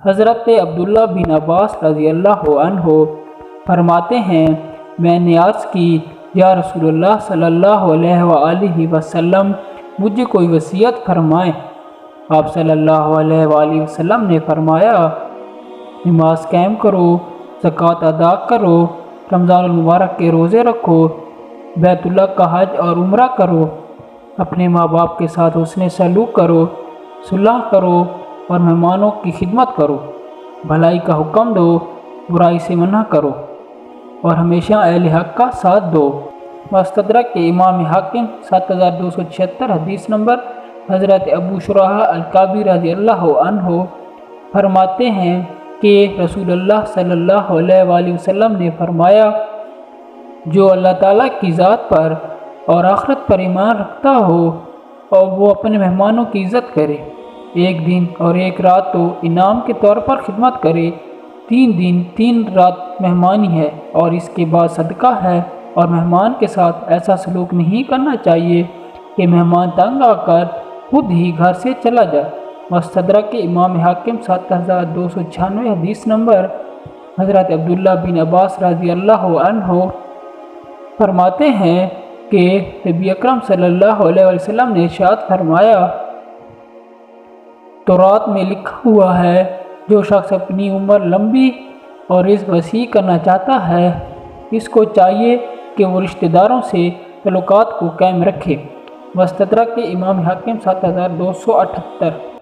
حضرت عبداللہ بن عباس رضی اللہ عنہ فرماتے ہیں، میں نے عرض کی، یا رسول اللہ صلی اللہ علیہ وآلہ وسلم، مجھے کوئی وصیت فرمائیں۔ آپ صلی اللہ علیہ وآلہ وسلم نے فرمایا، نماز قائم کرو، زکوٰۃ ادا کرو، رمضان المبارک کے روزے رکھو، بیت اللہ کا حج اور عمرہ کرو، اپنے ماں باپ کے ساتھ حسن سلوک کرو، صلح کرو اور مہمانوں کی خدمت کرو، بھلائی کا حکم دو، برائی سے منع کرو اور ہمیشہ اہل حق کا ساتھ دو۔ مستدرک کے امام حاکم 7276 حدیث نمبر۔ حضرت ابو شرح الکعبی رضی اللہ عنہ فرماتے ہیں کہ رسول اللہ صلی اللہ علیہ وآلہ وسلم نے فرمایا، جو اللہ تعالیٰ کی ذات پر اور آخرت پر ایمان رکھتا ہو اور وہ اپنے مہمانوں کی عزت کرے، ایک دن اور ایک رات تو انعام کے طور پر خدمت کرے، 3 دن 3 رات مہمانی ہے اور اس کے بعد صدقہ ہے، اور مہمان کے ساتھ ایسا سلوک نہیں کرنا چاہیے کہ مہمان تنگ آ کر خود ہی گھر سے چلا جائے۔ مستدرک کے امام حاکم 7296 حدیث نمبر۔ حضرت عبداللہ بن عباس رضی اللہ عنہ فرماتے ہیں کہ نبی اکرم صلی اللہ علیہ وسلم نے ارشاد فرمایا، تورات میں لکھا ہوا ہے، جو شخص اپنی عمر لمبی اور رزق وسیع کرنا چاہتا ہے، اس کو چاہیے کہ وہ رشتہ داروں سے تعلقات کو قائم رکھے۔ مستدرک کے امام حاکم 7278۔